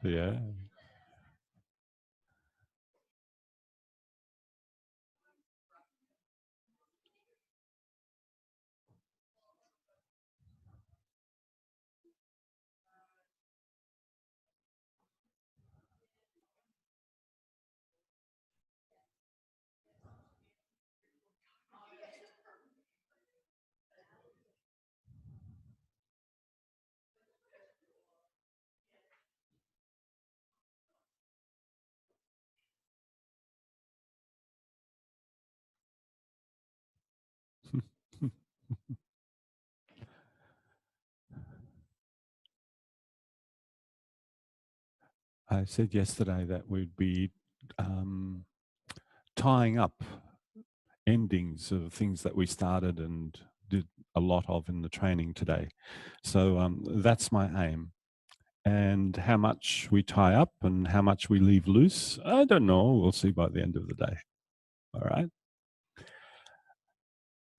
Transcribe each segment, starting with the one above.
Yeah. I said yesterday that we'd be tying up endings of things that we started and did a lot of in the training today. So that's my aim. And how much we tie up and how much we leave loose, I don't know. We'll see by the end of the day. All right.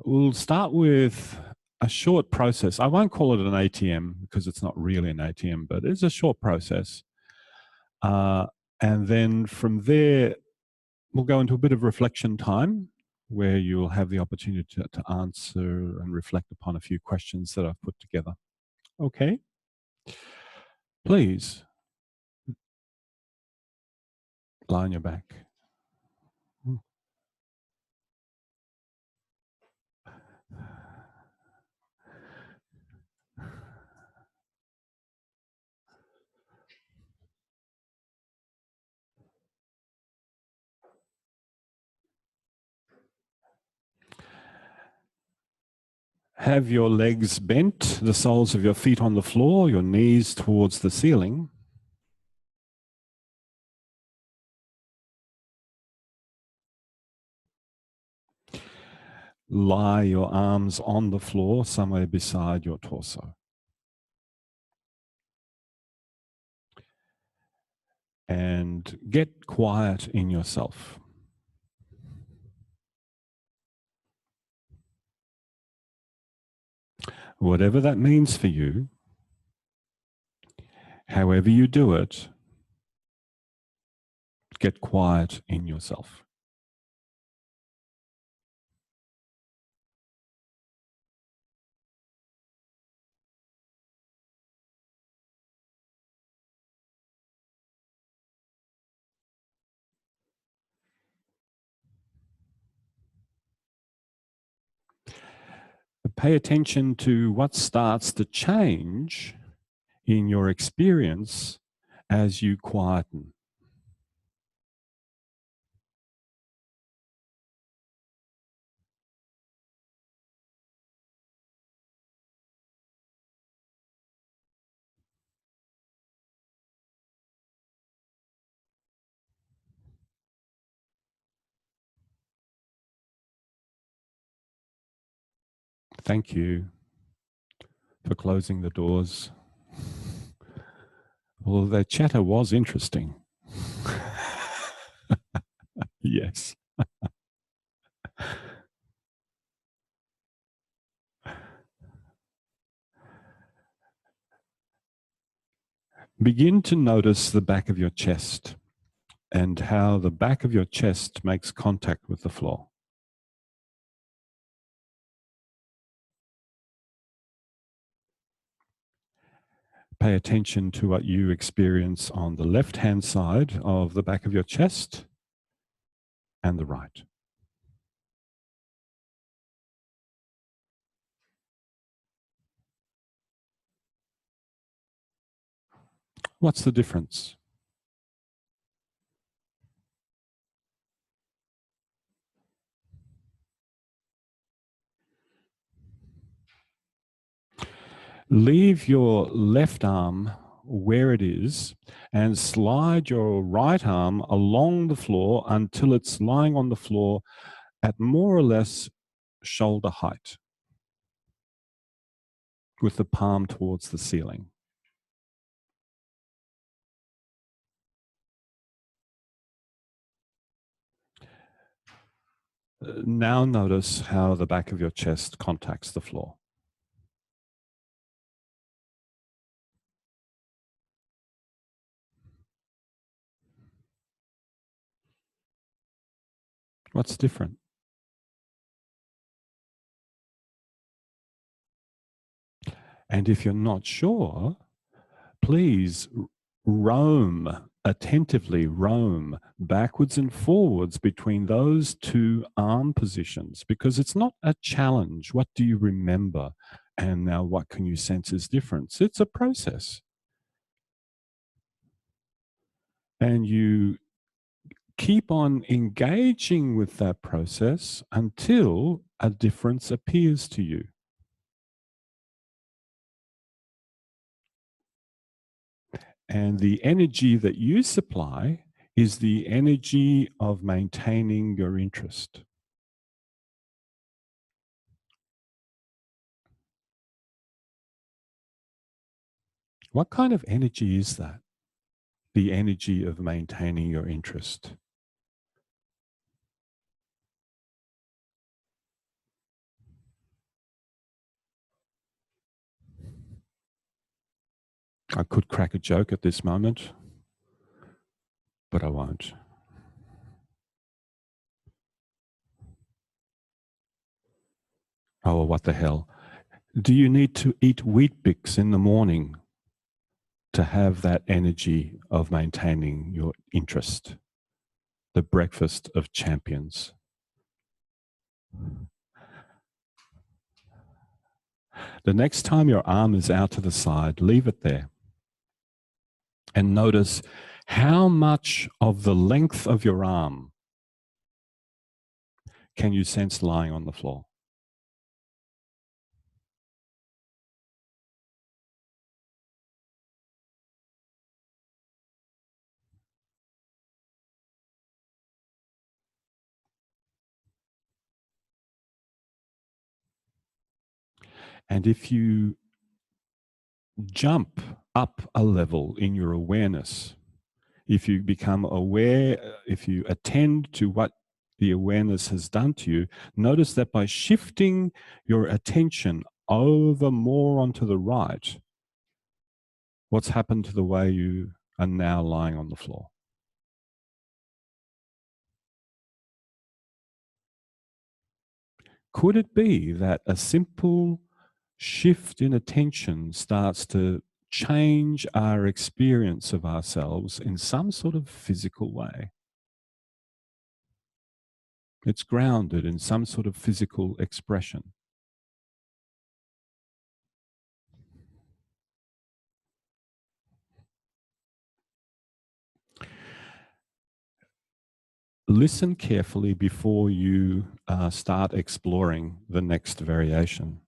We'll start with a short process. I won't call it an ATM because it's not really an ATM, but it's a short process. And then from there, we'll go into a bit of reflection time where you'll have the opportunity to answer and reflect upon a few questions that I've put together. Okay. Please lie on your back. Have your legs bent, the soles of your feet on the floor, your knees towards the ceiling. Lie your arms on the floor somewhere beside your torso. And get quiet in yourself. Whatever that means for you, however you do it, get quiet in yourself. Pay attention to what starts to change in your experience as you quieten. Thank you for closing the doors. Well, the chatter was interesting. Yes. Begin to notice the back of your chest and how the back of your chest makes contact with the floor. Pay attention to what you experience on the left-hand side of the back of your chest and the right. What's the difference? Leave your left arm where it is and slide your right arm along the floor until it's lying on the floor at more or less shoulder height with the palm towards the ceiling. Now notice how the back of your chest contacts the floor. What's different? And if you're not sure, please attentively roam backwards and forwards between those two arm positions, because it's not a challenge. What do you remember? And now what can you sense as difference? It's a process. And you keep on engaging with that process until a difference appears to you. And the energy that you supply is the energy of maintaining your interest. What kind of energy is that? The energy of maintaining your interest. I could crack a joke at this moment, but I won't. Oh, well, what the hell? Do you need to eat Wheat Bix in the morning to have that energy of maintaining your interest? The breakfast of champions. The next time your arm is out to the side, leave it there and notice how much of the length of your arm can you sense lying on the floor. And if you jump up a level in your awareness, if you become aware, if you attend to what the awareness has done to you, notice that by shifting your attention over more onto the right, what's happened to the way you are now lying on the floor? Could it be that a simple shift in attention starts to change our experience of ourselves in some sort of physical way? It's grounded in some sort of physical expression. Listen carefully before you start exploring the next variation.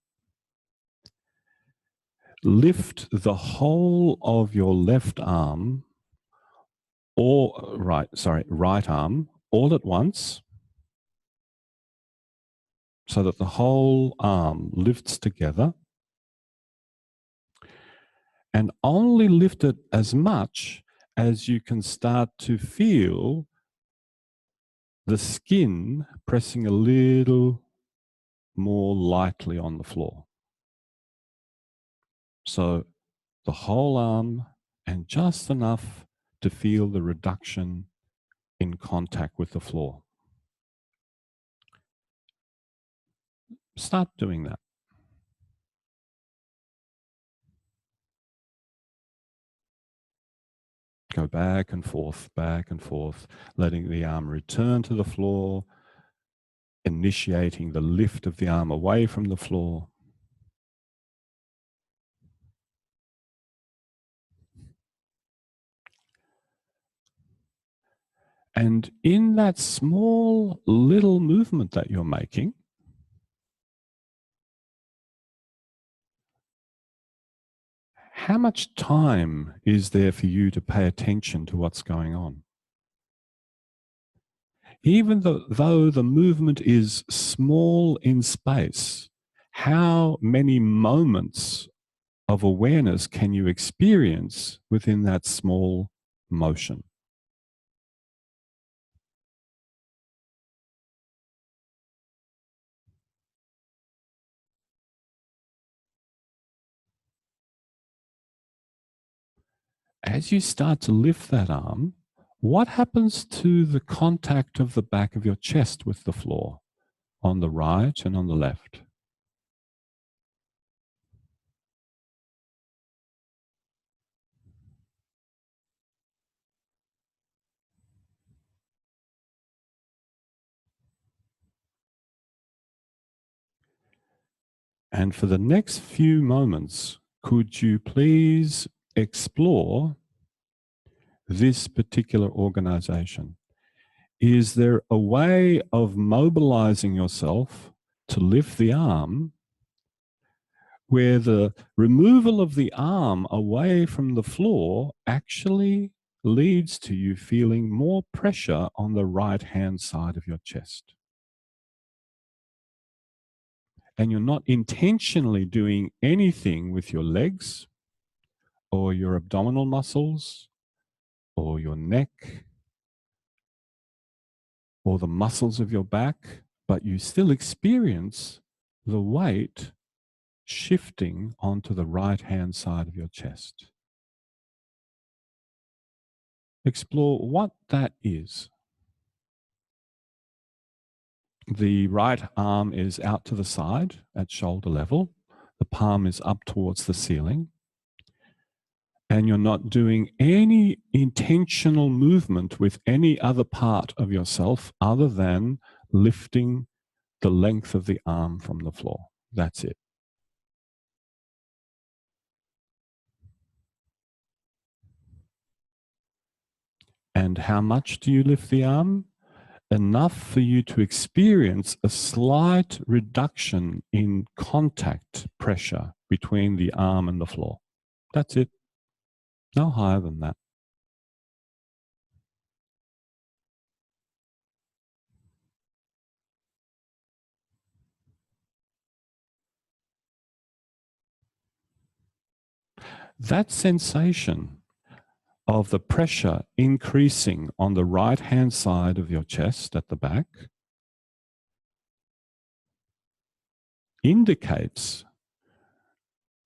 Lift the whole of your left arm or right arm all at once, so that the whole arm lifts together, and only lift it as much as you can start to feel the skin pressing a little more lightly on the floor. So the whole arm, and just enough to feel the reduction in contact with the floor. Start doing that. Go back and forth, letting the arm return to the floor, initiating the lift of the arm away from the floor. And in that small little movement that you're making, how much time is there for you to pay attention to what's going on? Even though the movement is small in space, how many moments of awareness can you experience within that small motion? As you start to lift that arm, what happens to the contact of the back of your chest with the floor on the right and on the left? And for the next few moments, could you please explore this particular organization? Is there a way of mobilizing yourself to lift the arm where the removal of the arm away from the floor actually leads to you feeling more pressure on the right-hand side of your chest? And you're not intentionally doing anything with your legs or your abdominal muscles or your neck or the muscles of your back, but you still experience the weight shifting onto the right-hand side of your chest. Explore what that is. The right arm is out to the side at shoulder level. The palm is up towards the ceiling. And you're not doing any intentional movement with any other part of yourself other than lifting the length of the arm from the floor. That's it. And how much do you lift the arm? Enough for you to experience a slight reduction in contact pressure between the arm and the floor. That's it. No higher than that. That sensation of the pressure increasing on the right-hand side of your chest at the back indicates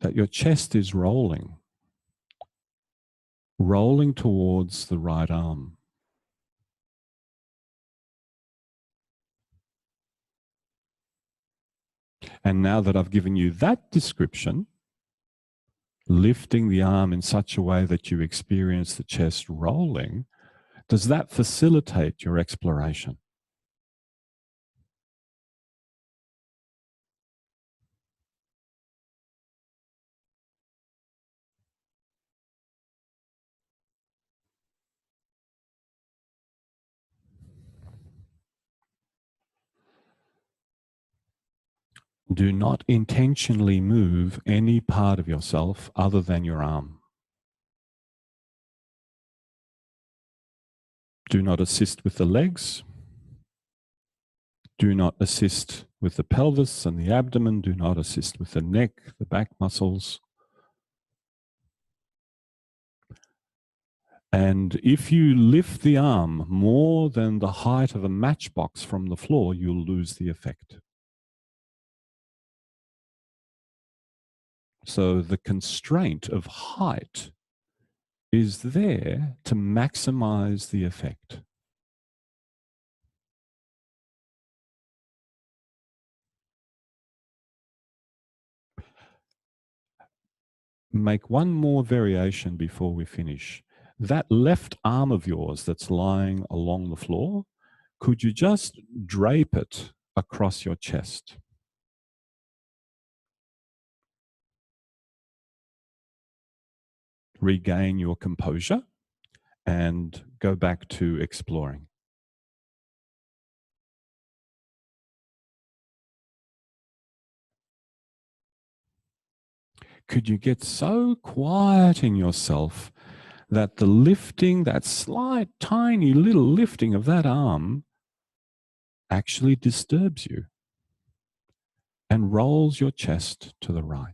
that your chest is rolling towards the right arm. And now that I've given you that description, lifting the arm in such a way that you experience the chest rolling, does that facilitate your exploration? Do not intentionally move any part of yourself other than your arm. Do not assist with the legs. Do not assist with the pelvis and the abdomen. Do not assist with the neck, the back muscles. And if you lift the arm more than the height of a matchbox from the floor, you'll lose the effect. So the constraint of height is there to maximize the effect. Make one more variation before we finish. That left arm of yours that's lying along the floor, could you just drape it across your chest? Regain your composure and go back to exploring. Could you get so quiet in yourself that the lifting, that slight, tiny little lifting of that arm actually disturbs you and rolls your chest to the right?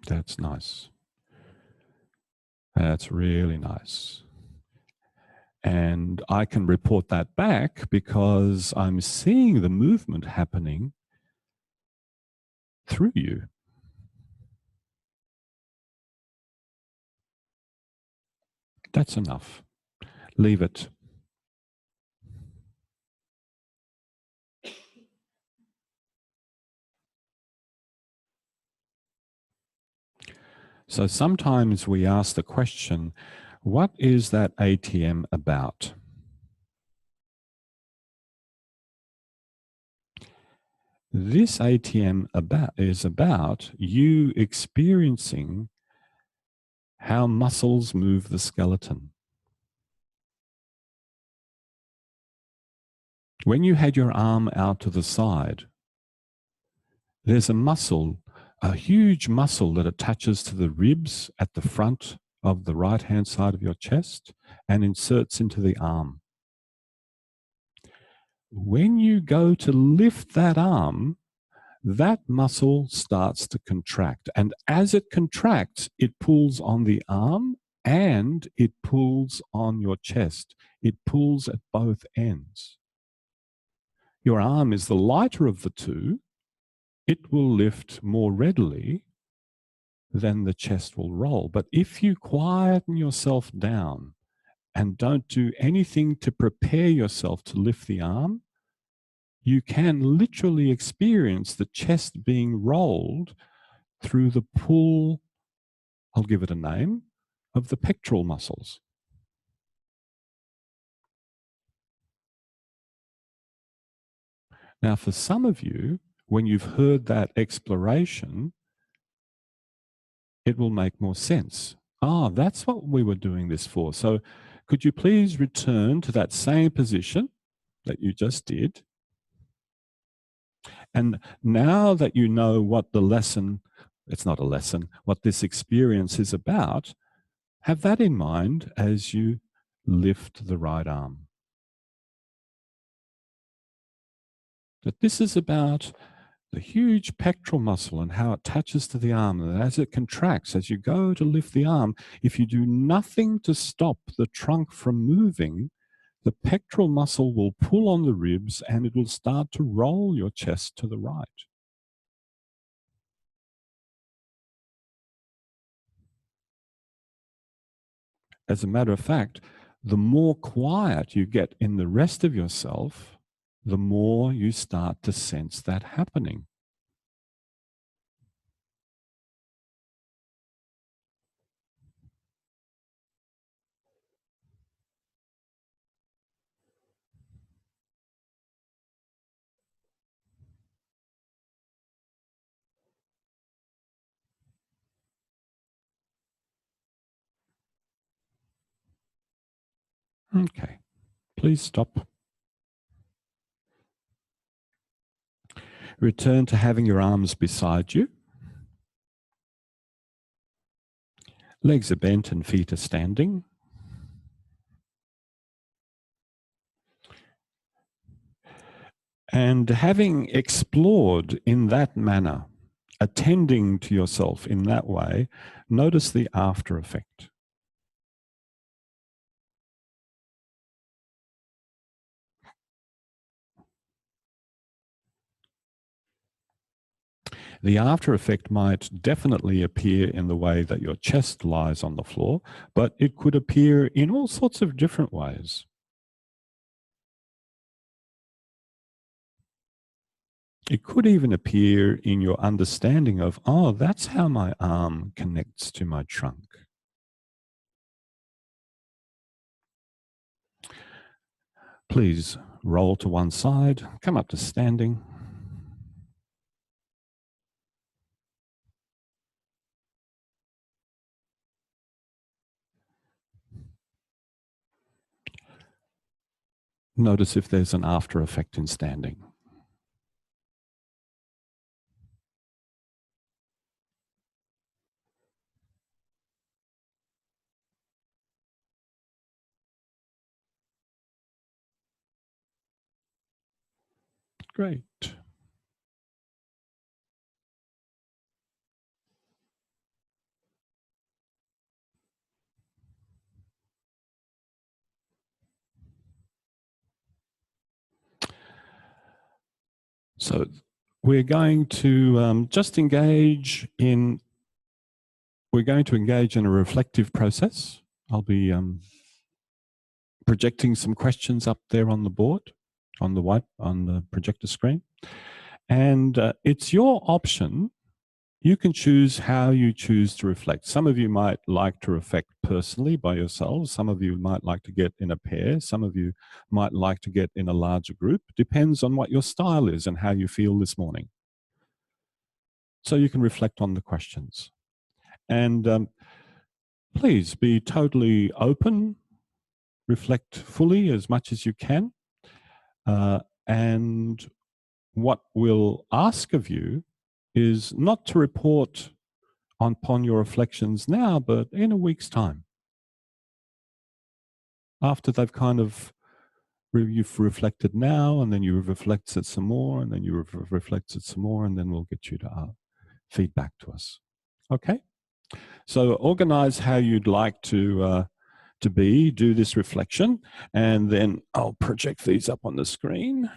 That's nice. That's really nice. And I can report that back because I'm seeing the movement happening through you. That's enough. Leave it. So sometimes we ask the question, what is that ATM about? This ATM is about you experiencing how muscles move the skeleton. When you had your arm out to the side, there's a muscle, a huge muscle that attaches to the ribs at the front of the right-hand side of your chest and inserts into the arm. When you go to lift that arm, that muscle starts to contract. And as it contracts, it pulls on the arm and it pulls on your chest. It pulls at both ends. Your arm is the lighter of the two. It will lift more readily than the chest will roll. But if you quieten yourself down and don't do anything to prepare yourself to lift the arm, you can literally experience the chest being rolled through the pull, I'll give it a name, of the pectoral muscles. Now, for some of you, when you've heard that exploration, it will make more sense. Ah, that's what we were doing this for. So could you please return to that same position that you just did? And now that you know what the lesson, it's not a lesson, what this experience is about, have that in mind as you lift the right arm. That this is about the huge pectoral muscle and how it attaches to the arm. And as it contracts, as you go to lift the arm, if you do nothing to stop the trunk from moving, the pectoral muscle will pull on the ribs and it will start to roll your chest to the right. As a matter of fact, the more quiet you get in the rest of yourself, the more you start to sense that happening. Okay, please stop. Return to having your arms beside you. Legs are bent and feet are standing. And having explored in that manner, attending to yourself in that way, notice the after effect. The after effect might definitely appear in the way that your chest lies on the floor, but it could appear in all sorts of different ways. It could even appear in your understanding of, oh, that's how my arm connects to my trunk. Please roll to one side, come up to standing. Notice if there's an after effect in standing. Great. So we're going to just engage in, we're going to engage in a reflective process. I'll be projecting some questions up there on the board, on the projector screen. And it's your option. You can choose how you choose to reflect. Some of you might like to reflect personally by yourselves. Some of you might like to get in a pair. Some of you might like to get in a larger group. Depends on what your style is and how you feel this morning. So you can reflect on the questions. And please be totally open, reflect fully as much as you can. And what we'll ask of you is not to report upon your reflections now, but in a week's time. After they've kind of, you've reflected now, and then you've reflected some more, and then you've reflected some more, and then we'll get you to feedback to us. Okay? So organize how you'd like to do this reflection, and then I'll project these up on the screen.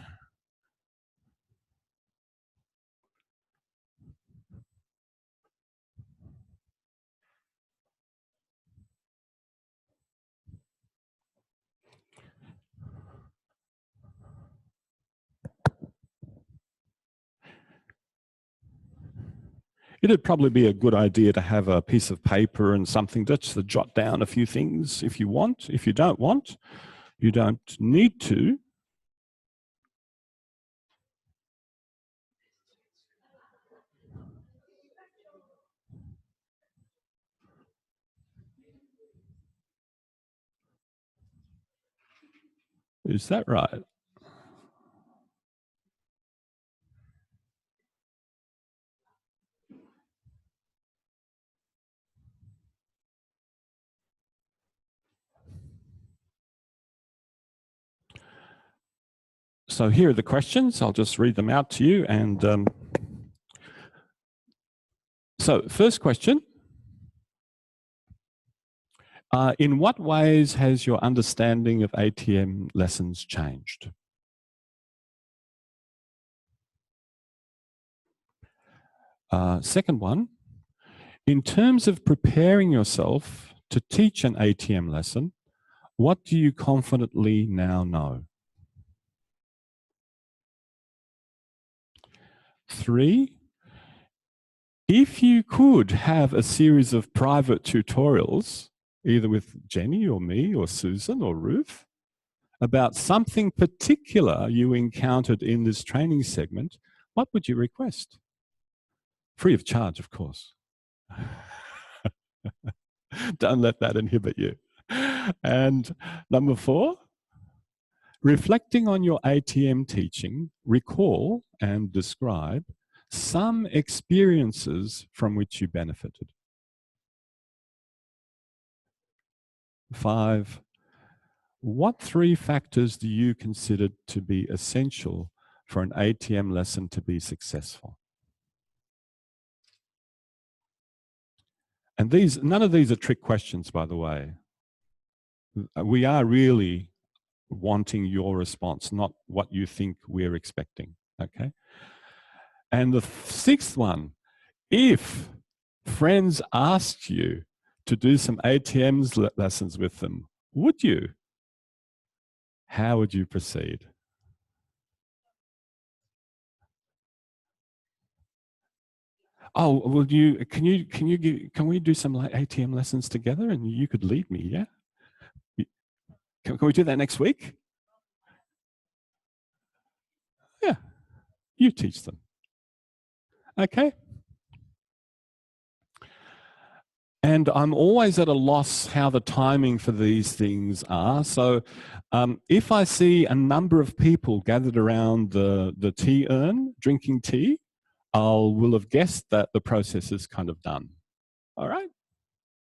It'd probably be a good idea to have a piece of paper and something just to jot down a few things if you want. If you don't want, you don't need to. Is that right? So here are the questions. I'll just read them out to you. And so first question, in what ways has your understanding of ATM lessons changed? Second one, in terms of preparing yourself to teach an ATM lesson, what do you confidently now know? 3, if you could have a series of private tutorials, either with Jenny or me or Susan or Ruth, about something particular you encountered in this training segment, what would you request? Free of charge, of course. Don't let that inhibit you. And number 4, reflecting on your ATM teaching, recall and describe some experiences from which you benefited. 5, what 3 factors do you consider to be essential for an ATM lesson to be successful? And none of these are trick questions, by the way. We are really wanting your response, not what you think we're expecting, okay? And the 6th one, if friends asked you to do some ATM lessons with them, would you? How would you proceed? Oh, can we do some like ATM lessons together and you could lead me, yeah? Can we do that next week? Yeah, you teach them. Okay. And I'm always at a loss how the timing for these things are. So if I see a number of people gathered around the tea urn drinking tea, will have guessed that the process is kind of done. All right.